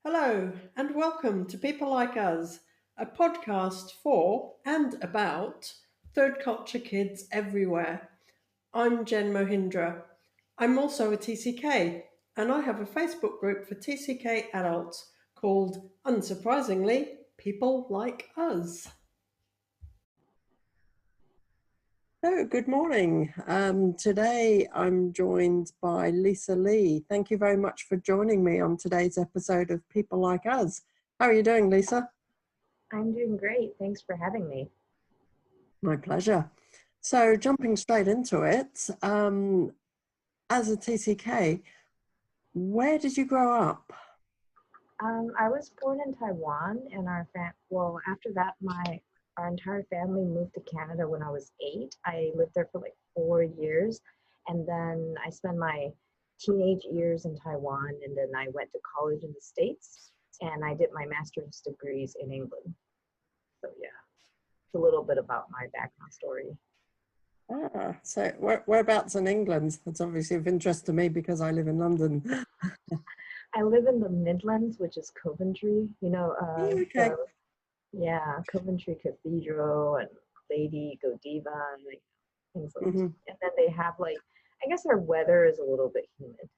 Hello, and welcome to People Like Us, a podcast for and about third culture kids everywhere. I'm Jen Mohindra. I'm also a TCK, and I have a Facebook group for TCK adults called, unsurprisingly, People Like Us. So, good morning. Today I'm joined by Lisa Lee. Thank you very much for joining me on today's episode of People Like Us. How are you doing, Lisa? I'm doing great. Thanks for having me. My pleasure. So, jumping straight into it, as a TCK, where did you grow up? I was born in Taiwan, and after that, our entire family moved to Canada when I was 8. I lived there for like 4 years, and then I spent my teenage years in Taiwan, and then I went to college in the States, and I did my master's degrees in England. So yeah, it's a little bit about my background story. So whereabouts in England? That's obviously of interest to me because I live in London. I live in the Midlands, which is Coventry. Okay. Coventry Cathedral and Lady Godiva and like things like Mm-hmm. And then they have like, I guess their weather is a little bit humid.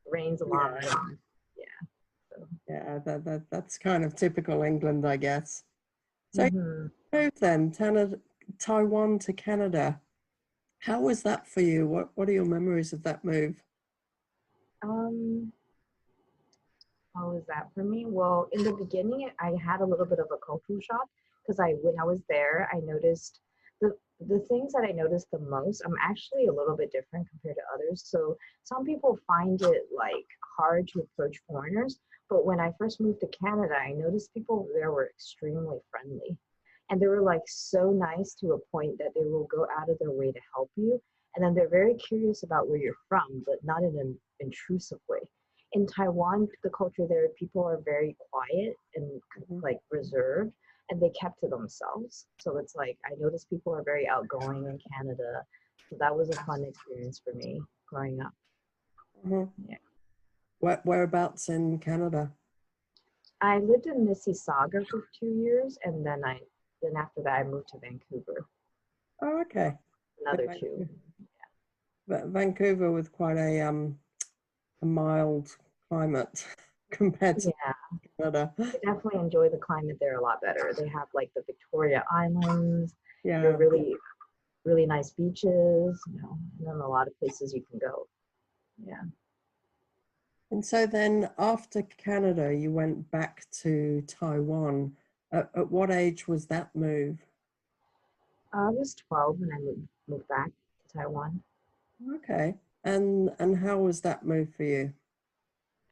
Rains a lot. Yeah, that's kind of typical England, I guess. So you moved then, Taiwan to Canada. How was that for you? What are your memories of that move? How was that for me? Well, in the beginning, I had a little bit of a cultural shock because when I was there, I noticed the things that I noticed the most. I'm actually a little bit different compared to others. So some people find it like hard to approach foreigners, but when I first moved to Canada, I noticed people there were extremely friendly, and they were like so nice to a point that they will go out of their way to help you, and then they're very curious about where you're from, but not in an intrusive way. In Taiwan, the culture there, people are very quiet and like reserved, and they kept to themselves. So it's like I noticed people are very outgoing in Canada. So that was a fun experience for me growing up. Yeah. Whereabouts in Canada? I lived in Mississauga for 2 years, and then after that I moved to Vancouver. Oh, okay. Another 2. Vancouver with quite a mild climate compared to Canada. I definitely enjoy the climate there a lot better. They have like the Victoria Islands. Yeah. They're really, really nice beaches, and then a lot of places you can go. Yeah. And so then after Canada, you went back to Taiwan. At what age was that move? I was 12 when I moved back to Taiwan. Okay. And how was that move for you?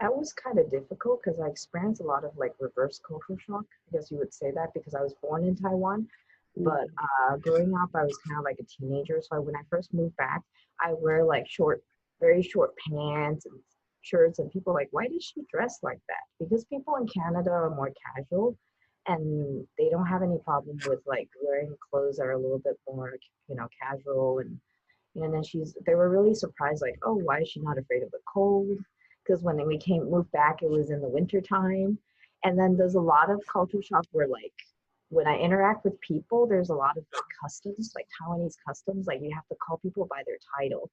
That was kind of difficult because I experienced a lot of like reverse culture shock. I guess you would say that because I was born in Taiwan. But growing up, I was kind of like a teenager. So when I first moved back, I wear like very short pants and shirts. And people are like, why does she dress like that? Because people in Canada are more casual, and they don't have any problem with like wearing clothes that are a little bit more, casual. And then they were really surprised, like, oh, why is she not afraid of the cold? Because when we moved back, it was in the winter time. And then there's a lot of culture shock where like, when I interact with people, there's a lot of like customs, like Taiwanese customs, like you have to call people by their title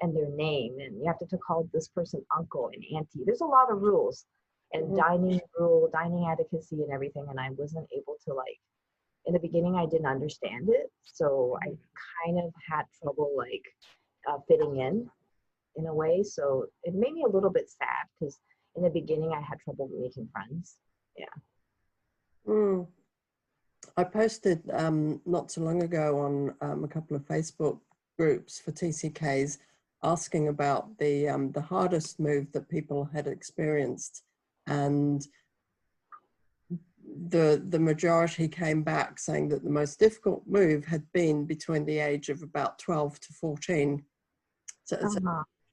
and their name, and you have to call this person uncle and auntie. There's a lot of rules and dining etiquette and everything. And I wasn't able to like, in the beginning, I didn't understand it. So I kind of had trouble like fitting in a way. So it made me a little bit sad because in the beginning, I had trouble making friends. Yeah. I posted not too long ago on a couple of Facebook groups for TCKs asking about the hardest move that people had experienced, and the majority came back saying that the most difficult move had been between the age of about 12 to 14. So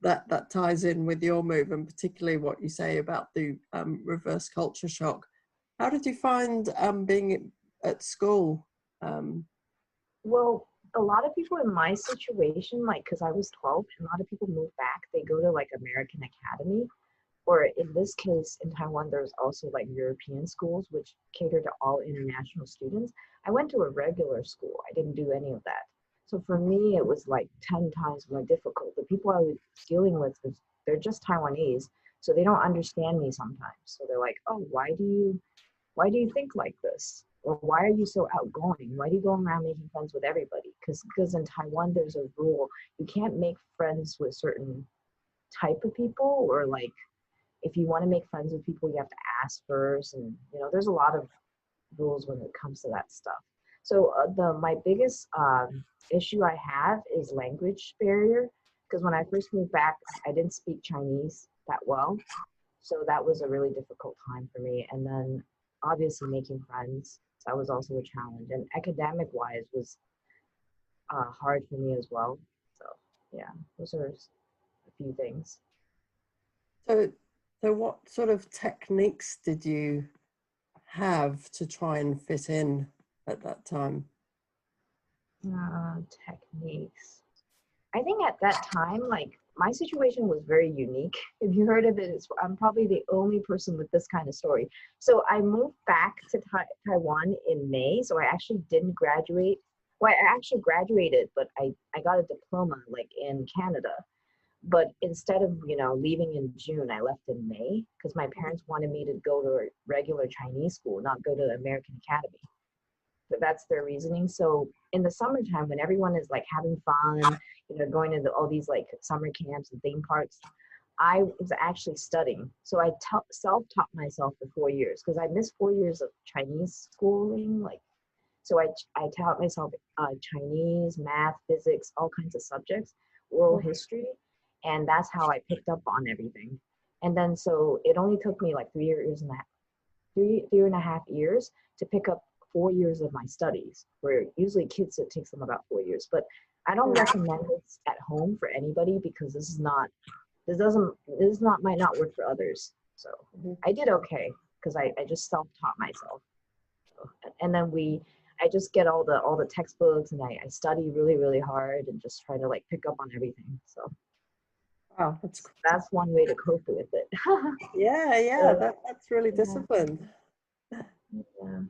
that ties in with your move, and particularly what you say about the reverse culture shock. How did you find being at school? Well, a lot of people in my situation, like, because I was 12, and a lot of people move back, they go to like American Academy, or in this case, in Taiwan, there's also like European schools, which cater to all international students. I went to a regular school. I didn't do any of that. So for me, it was like 10 times more difficult. The people I was dealing with, they're just Taiwanese, so they don't understand me sometimes. So they're like, oh, why do you think like this? Or why are you so outgoing? Why do you go around making friends with everybody? Because in Taiwan, there's a rule. You can't make friends with certain type of people, or like if you want to make friends with people, you have to ask first. And, there's a lot of rules when it comes to that stuff. So my biggest issue I have is language barrier. Because when I first moved back, I didn't speak Chinese that well. So that was a really difficult time for me. And then obviously making friends, that was also a challenge. And academic wise was hard for me as well. So yeah, those are a few things. So, so what sort of techniques did you have to try and fit in at that time? Techniques. I think at that time, like my situation was very unique. If you heard of it, I'm probably the only person with this kind of story. So I moved back to Taiwan in May. So I actually didn't graduate. Well, I actually graduated, but I got a diploma like in Canada. But instead of, leaving in June, I left in May because my parents wanted me to go to a regular Chinese school, not go to the American Academy. But that's their reasoning. So in the summertime, when everyone is like having fun, going to all these like summer camps and theme parks, I was actually studying. So I self-taught myself for 4 years because I missed 4 years of Chinese schooling. Like, so I taught myself Chinese, math, physics, all kinds of subjects, world history, and that's how I picked up on everything. And then so it only took me like 3.5 years to pick up 4 years of my studies, where usually kids, it takes them about 4 years. But I don't recommend this at home for anybody because might not work for others. So I did okay because I just self-taught myself. So, and then I just get all the textbooks, and I study really, really hard and just try to like pick up on everything. So Wow, that's one way to cope with it. yeah, So, that's really disciplined. yeah.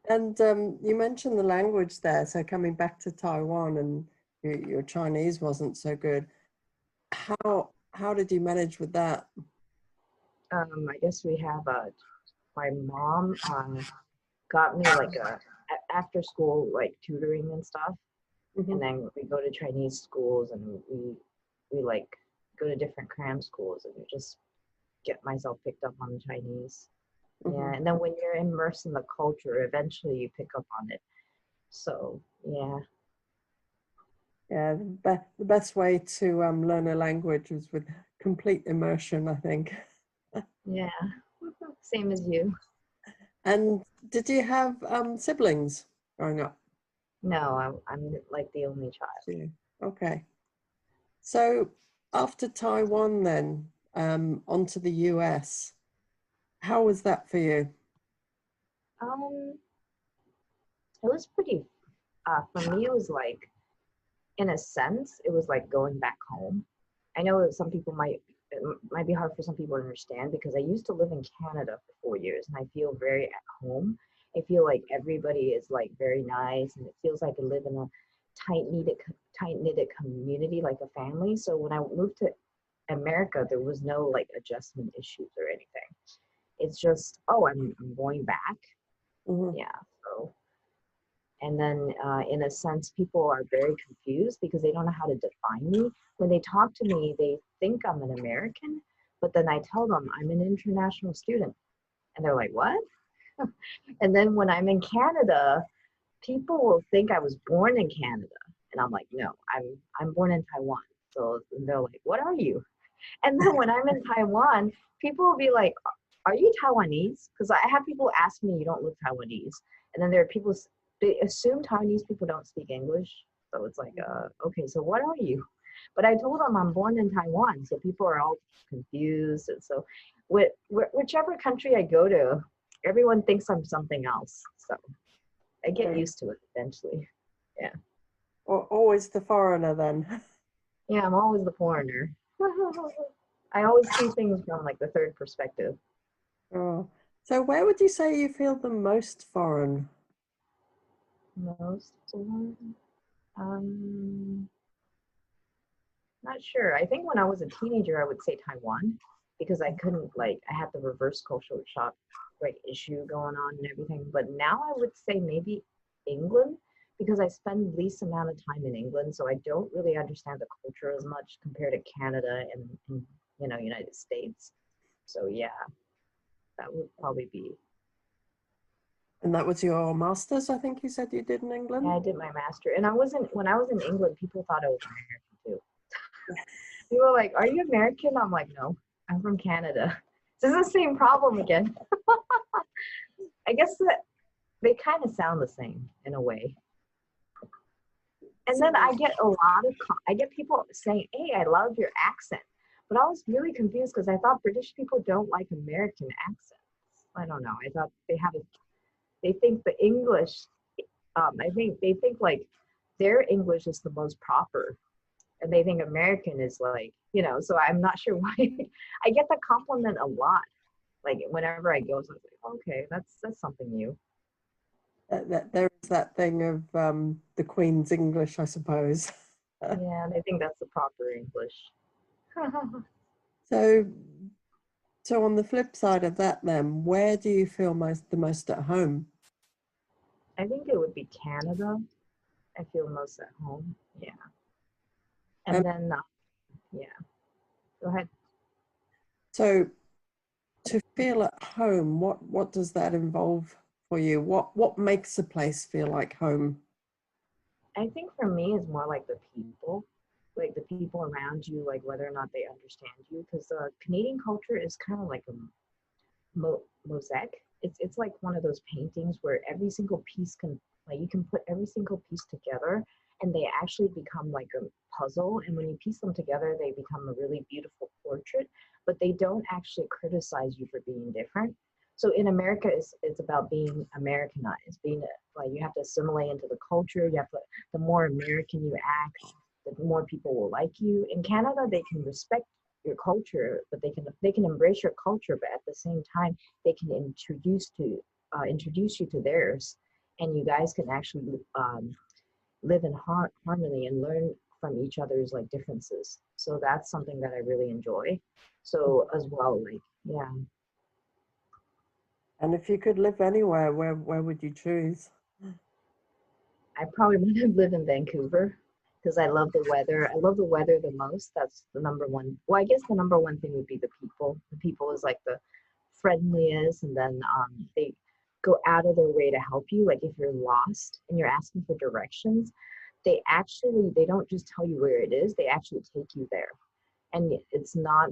And you mentioned the language there. So coming back to Taiwan, and your Chinese wasn't so good. How did you manage with that? I guess we have my mom got me like a after school like tutoring and stuff, and then we go to Chinese schools, and we like go to different cram schools, and just get myself picked up on Chinese. Yeah, and then when you're immersed in the culture, eventually you pick up on it. So yeah. Yeah, the best way to learn a language is with complete immersion, I think. Yeah, same as you. And did you have siblings growing up? No, I'm like the only child. Yeah. Okay. So after Taiwan, then onto the US, how was that for you? Um, it was pretty. For me, it was like, in a sense, it was like going back home. I know some people it might be hard for some people to understand because I used to live in Canada for 4 years, and I feel very at home. I feel like everybody is like very nice, and it feels like I live in a tight knitted community, like a family. So when I moved to America, there was no like adjustment issues or anything. It's just, oh, I'm going back. Yeah. So, and then in a sense, people are very confused because they don't know how to define me. When they talk to me, they think I'm an American, but then I tell them I'm an international student, and they're like, what? And then when I'm in Canada, people will think I was born in Canada, and I'm like, no, I'm born in Taiwan. So they're like, what are you? And then when I'm in Taiwan, people will be like, are you Taiwanese? Because I have people ask me, you don't look Taiwanese. And then there are people, they assume Taiwanese people don't speak English. So it's like, okay, so what are you? But I told them I'm born in Taiwan. So people are all confused. And so whichever country I go to, everyone thinks I'm something else. So I get used to it eventually. Yeah. Or always the foreigner then? Yeah, I'm always the foreigner. I always see things from like the third perspective. Oh. So where would you say you feel the most foreign? Most foreign? Um, Not sure. I think when I was a teenager, I would say Taiwan because I couldn't like I had the reverse culture shock like issue going on and everything. But now I would say maybe England because I spend least amount of time in England, so I don't really understand the culture as much compared to Canada and United States. So yeah, that would probably be. And that was your master's, I think you said you did in Yeah, England? I did my master, and I wasn't when I was in England. People thought I was American too. People were like, "Are you American?" I'm like, "No, I'm from Canada." This is the same problem again. I guess that they kind of sound the same in a way. And So, then I get people saying, "Hey, I love your accent," but I was really confused because I thought British people don't like American accents. I don't know. I thought they think the English. I think they think like their English is the most proper, and they think American is like, So I'm not sure why. I get the compliment a lot. Like whenever I go, so I was like, okay, that's something new. there is that thing of the Queen's English, I suppose. Yeah, they think that's the proper English. So, so on the flip side of that, then, where do you feel the most at home? I think it would be Canada. I feel most at home. Yeah. Um, And then, yeah, go ahead. so, to feel at home, what does that involve for you? What makes a place feel like home? I think for me, it's more like the people around you, like whether or not they understand you. Because Canadian culture is kind of like a mosaic. It's like one of those paintings where every single piece can like you can put every single piece together and they actually become like a puzzle. And when you piece them together, they become a really beautiful portrait. But they don't actually criticize you for being different. So in America, it's about being Americanized, being like you have to assimilate into the culture. You have to the more American you act, the more people will like you. In Canada, they can respect your culture, but they can embrace your culture, but at the same time, they can introduce you to theirs, and you guys can actually live in harmony and learn from each other's like differences. So that's something that I really enjoy. So as well, like yeah, And if you could live anywhere, where would you choose? I probably want to live in Vancouver because I love the weather. I love the weather the most. That's the number one. Well, I guess the number one thing would be the people. The people is like the friendliest, and then they go out of their way to help you. Like if you're lost and you're asking for directions, they don't just tell you where it is. They actually take you there, and it's not.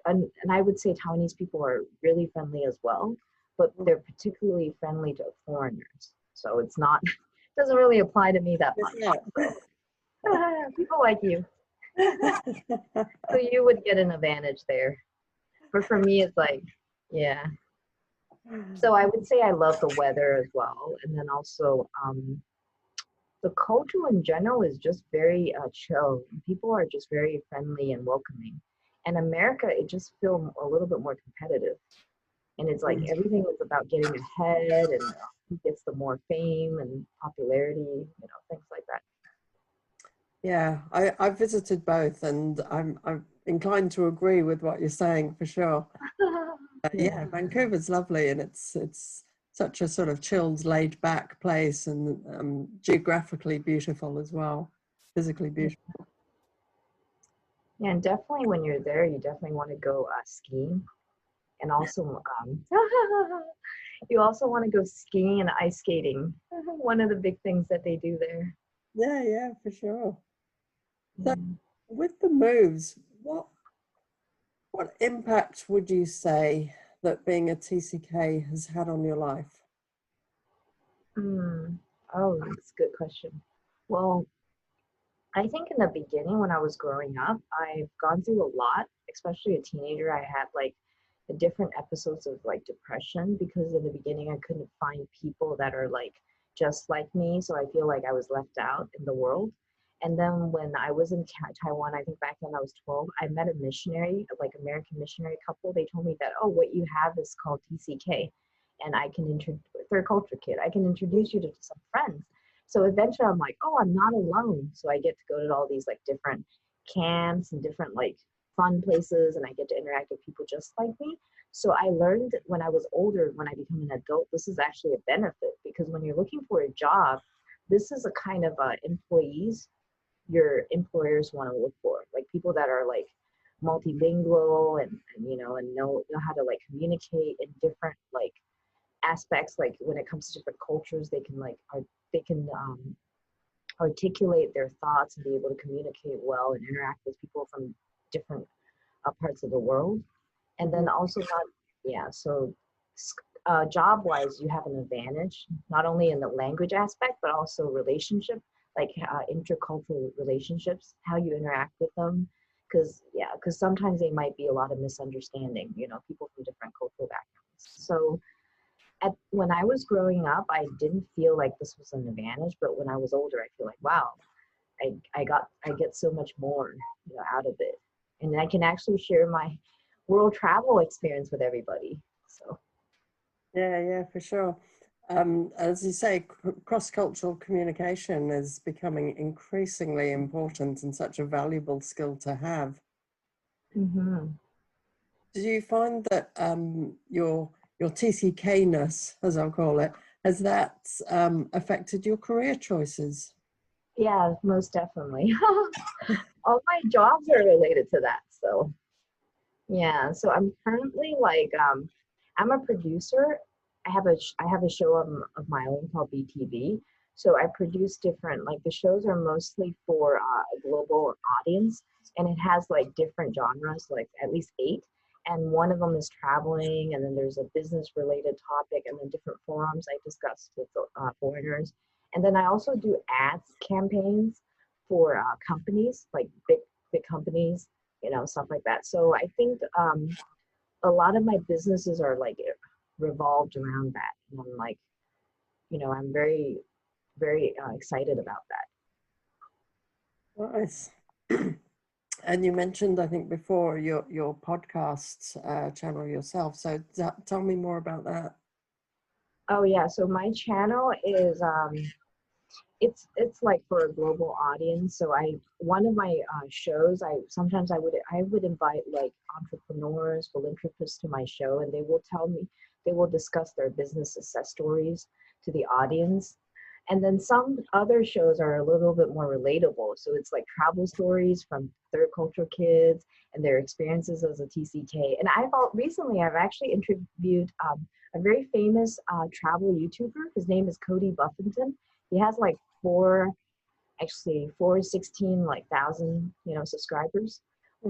And I would say Taiwanese people are really friendly as well, but they're particularly friendly to foreigners. So it's not doesn't really apply to me that much. So people like you, so you would get an advantage there. But for me, it's like, yeah. So I would say I love the weather as well, and then also the culture in general is just very chill. People are just very friendly and welcoming. And America, it just feels a little bit more competitive, and it's like everything is about getting ahead and who gets the more fame and popularity, things like that. Yeah, I've visited both, and I'm inclined to agree with what you're saying for sure. Yeah, Yeah. Vancouver's lovely, and it's such a sort of chilled, laid back place, and geographically beautiful as well, physically beautiful. Yeah, and definitely when you're there, you definitely want to go skiing, and also you also want to go skiing and ice skating. One of the big things that they do there. Yeah, yeah, for sure. So, Yeah. with the moves, what impact would you say that being a TCK has had on your life? Hmm. Oh, that's a good question. Well, I think in the beginning when I was growing up, I've gone through a lot, especially a teenager. I had like the different episodes of like depression because in the beginning I couldn't find people that are like just like me. So I feel like I was left out in the world. And then when I was in Taiwan, I think back then I was 12, I met a missionary, like American missionary couple. They told me that, oh, what you have is called TCK. And I can introduce, third culture kid, I can introduce you to some friends. So eventually I'm like, oh, I'm not alone. So I get to go to all these like different camps and different like fun places, and I get to interact with people just like me. So I learned when I was older, when I become an adult, this is actually a benefit, because when you're looking for a job, this is a kind of employees your employers want to look for, like people that are like multilingual and and know how to like communicate in different like aspects, like when it comes to different cultures, they can like they can articulate their thoughts and be able to communicate well and interact with people from different parts of the world. And then also not, yeah, so job wise, you have an advantage, not only in the language aspect, but also relationship, like intercultural relationships, how you interact with them. Because sometimes they might be a lot of misunderstanding, people from different cultural backgrounds. So when I was growing up, I didn't feel like this was an advantage, but when I was older, I feel like, wow, I get so much more, out of it. And I can actually share my world travel experience with everybody. So Yeah, for sure. As you say, cross-cultural communication is becoming increasingly important and such a valuable skill to have. mm-hmm. Do you find that your TCK-ness, as I'll call it, has that affected your career choices? Yeah, most definitely. All my jobs are related to that. So yeah, so I'm currently like I'm a producer. I have a show of my own called BTV. So I produce different, like the shows are mostly for a global audience, and it has like different genres, like at least 8. And one of them is traveling, and then there's a business related topic, and then different forums I discuss with foreigners. And then I also do ads campaigns for companies, like big companies, stuff like that. So I think a lot of my businesses are like revolved around that. And I'm like, I'm very, very excited about that. Nice. And you mentioned, I think, before your podcast channel yourself. So tell me more about that. Oh yeah, so my channel is it's like for a global audience. So one of my shows, I would invite like entrepreneurs, philanthropists to my show, and they will discuss their business success stories to the audience. And then some other shows are a little bit more relatable. So it's like travel stories from third culture kids and their experiences as a TCK. And recently I've actually interviewed a very famous travel YouTuber. His name is Cody Buffington. He has like 416 like thousand, subscribers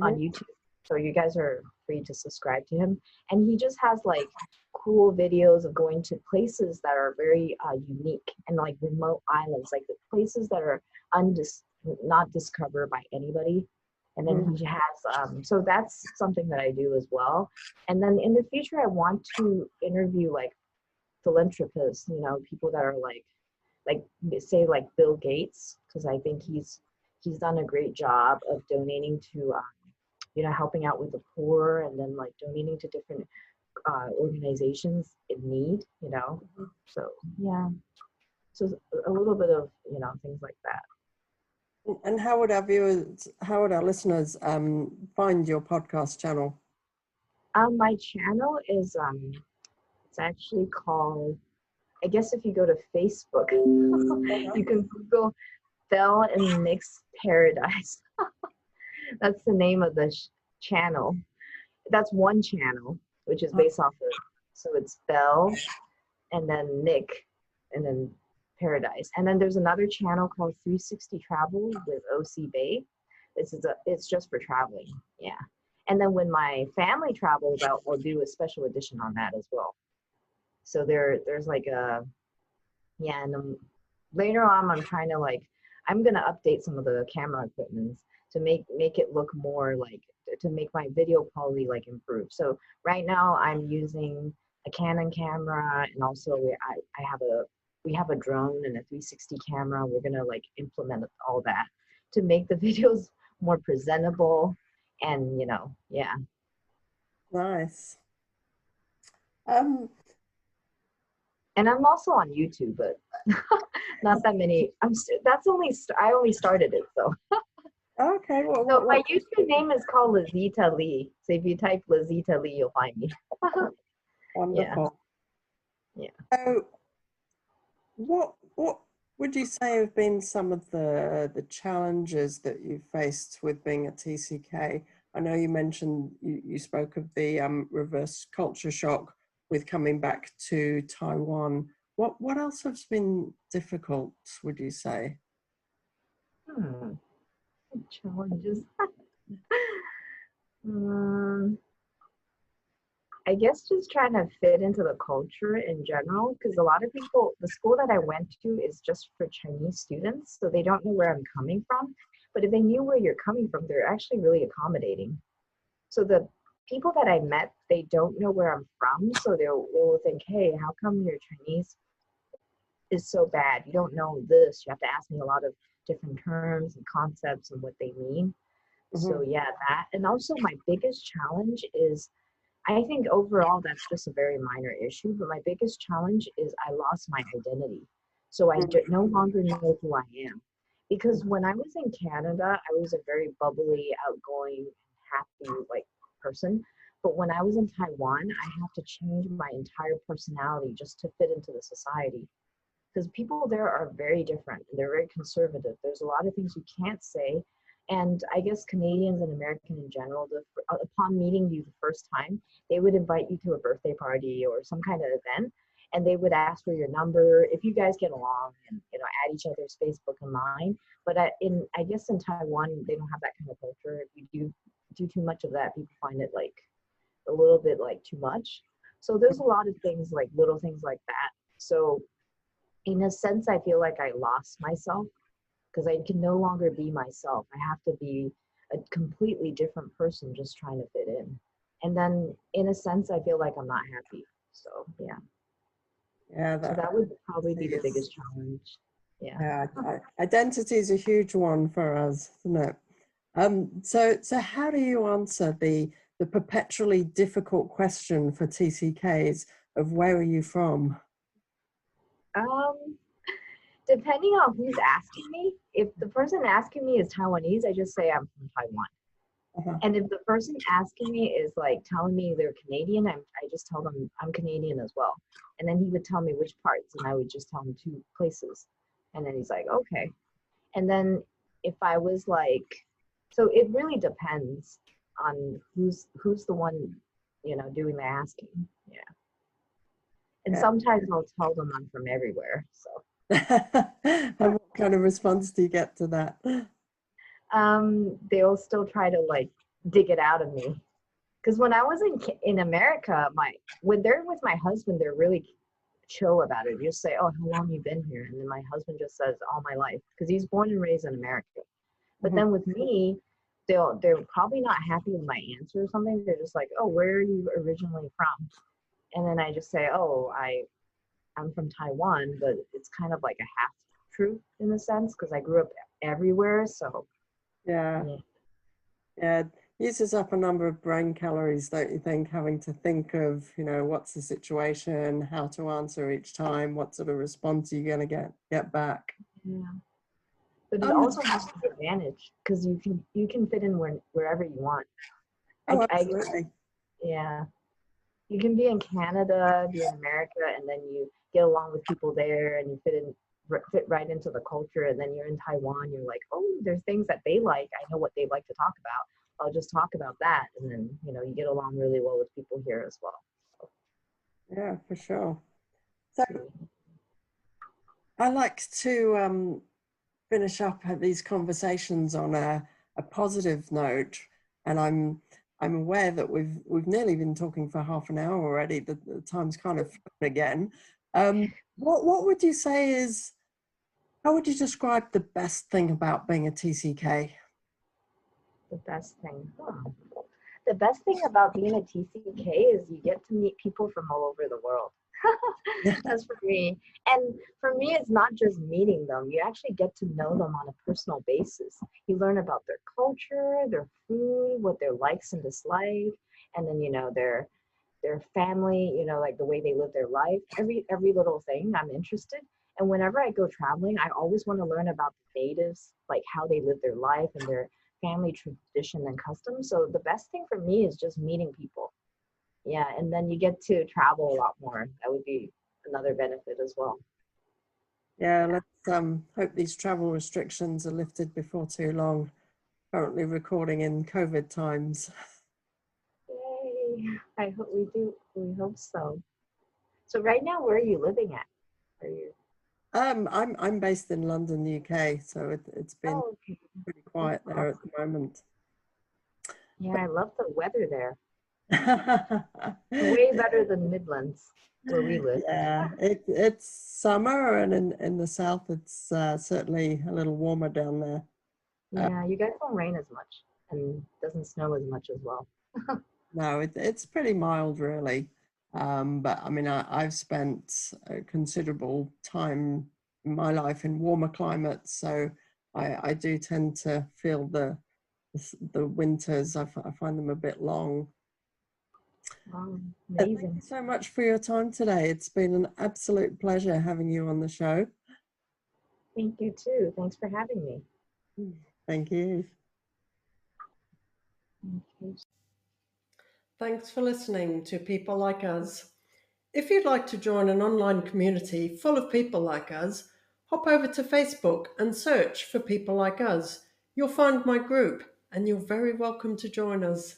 on YouTube. So you guys are free to subscribe to him. And he just has like cool videos of going to places that are very unique and like remote islands, like the places that are not discovered by anybody. And then he has, so that's something that I do as well. And then in the future, I want to interview like philanthropists, people that are like say like Bill Gates, because I think he's done a great job of donating to helping out with the poor, and then like donating to different organizations in need, so yeah, so a little bit of things like that. And how would our listeners find your podcast channel? My channel is it's actually called, I guess if you go to Facebook, you can Google Belle and Nick's Paradise. That's the name of the channel. That's one channel, which is based off of, so it's Belle and then Nick and then Paradise. And then there's another channel called 360 Travel with OC Bay. It's just for traveling. Yeah. And then when my family travels out, we'll do a special edition on that as well. So there's like yeah, and later on I'm gonna update some of the camera equipment to make it look more like, to make my video quality like improve. So right now I'm using a Canon camera, and also we have a drone and a 360 camera. We're gonna like implement all that to make the videos more presentable and, yeah. Nice. Um, And I'm also on YouTube, but not that many. I only started it, so. okay. So my YouTube name is called Lazita Lee. So if you type Lazita Lee, you'll find me. Yeah, Wonderful. yeah. So, what would you say have been some of the challenges that you faced with being a TCK? I know you mentioned you spoke of the reverse culture shock with coming back to Taiwan. What else has been difficult, would you say? Hmm. Challenges. um, I guess just trying to fit into the culture in general, because a lot of people, the school that I went to is just for Chinese students, so they don't know where I'm coming from. But if they knew where you're coming from, they're actually really accommodating. So the people that I met, they don't know where I'm from, so they'll think, hey, how come your Chinese is so bad? You don't know this. You have to ask me a lot of different terms and concepts and what they mean. So Hmm. yeah, that. And also my biggest challenge is I think overall that's just a very minor issue, but my biggest challenge is I lost my identity. So no longer know who I am. Because when I was in Canada, I was a very bubbly, outgoing, happy like person. But when I was in Taiwan, I had to change my entire personality just to fit into the society. Because people there are very different. They're very conservative. There's a lot of things you can't say. And I guess Canadians and Americans in general, upon meeting you the first time, they would invite you to a birthday party or some kind of event, and they would ask for your number if you guys get along, and add each other's Facebook and line. But I guess in Taiwan they don't have that kind of culture. If you do too much of that, people find it like a little bit like too much. So there's a lot of things like little things like that. So in a sense, I feel like I lost myself because I can no longer be myself. I have to be a completely different person just trying to fit in. And then, in a sense, I feel like I'm not happy. So, yeah. Yeah, So that that would probably be the is. biggest challenge. Yeah. Yeah, identity is a huge one for us, isn't it? So how do you answer the perpetually difficult question for TCKs of where are you from? Um, Depending on who's asking me, if the person asking me is Taiwanese, I just say I'm from Taiwan. Uh-huh. And if the person asking me is like telling me they're Canadian, I just tell them I'm Canadian as well. And then he would tell me which parts, and I would just tell him two places. And then he's like, okay. And then if I was like, so it really depends on who's the one, doing the asking. Yeah. And Yeah. sometimes I'll tell them I'm from everywhere. So And what kind of response do you get to that? they'll still try to like dig it out of me. Because when I was in America, when they're with my husband, they're really chill about it. You just say, "Oh, how long you been here?" And then my husband just says, "All my life," because he's born and raised in America. But Mhm. then with me, they're probably not happy with my answer or something. They're just like, "Oh, where are you originally from?" And then I just say, "Oh, I'm from Taiwan," but it's kind of like a half truth in a sense because I grew up everywhere. So Yeah, yeah, yeah. Uses up a number of brain calories, don't you think, having to think of, what's the situation, how to answer each time, what sort of response are you going to get back. yeah. But it Um, also has an advantage because you can fit in wherever you want. oh, I absolutely. Yeah, you can be in Canada, be in America, and then you get along with people there, and you fit right into the culture. And then you're in Taiwan, you're like, oh, there's things that they like. I know what they like to talk about. I'll just talk about that, and then you get along really well with people here as well. So, Yeah, for sure. So yeah. I like to finish up these conversations on a positive note, and I'm aware that we've nearly been talking for half an hour already. The time's kind of flown again. What would you say is how would you describe the best thing about being a TCK? The best thing. Huh. The best thing about being a TCK is you get to meet people from all over the world. That's for me. And for me, it's not just meeting them. You actually get to know them on a personal basis. You learn about their culture, their food, what their likes and dislikes, and then their family, like the way they live their life. Every little thing I'm interested. And whenever I go traveling, I always want to learn about the natives, like how they live their life and their family tradition and customs. So the best thing for me is just meeting people. Yeah, and then you get to travel a lot more. That would be another benefit as well. Yeah, Yeah. let's hope these travel restrictions are lifted before too long. Currently recording in COVID times. Yay. I hope we do. We hope so. So right now, where are you living at? Are you? I'm based in London, UK, so it's been Oh, okay. pretty That's quiet there at awesome. the moment. Yeah, I love the weather there. But Way better than Midlands, where we live. yeah, it's summer, and in the south, it's certainly a little warmer down there. Uh, Yeah, you guys don't rain as much and doesn't snow as much as well. no, it's pretty mild, really. But I mean, I've spent a considerable time in my life in warmer climates, so I do tend to feel the winters. I find them a bit long. Wow, Thank you amazing. so much for your time today. It's been an absolute pleasure having you on the show. Thank you too. Thanks for having me. Thank you. Okay. Thanks for listening to People Like Us. If you'd like to join an online community full of people like us, hop over to Facebook and search for People Like Us. You'll find my group, and you're very welcome to join us.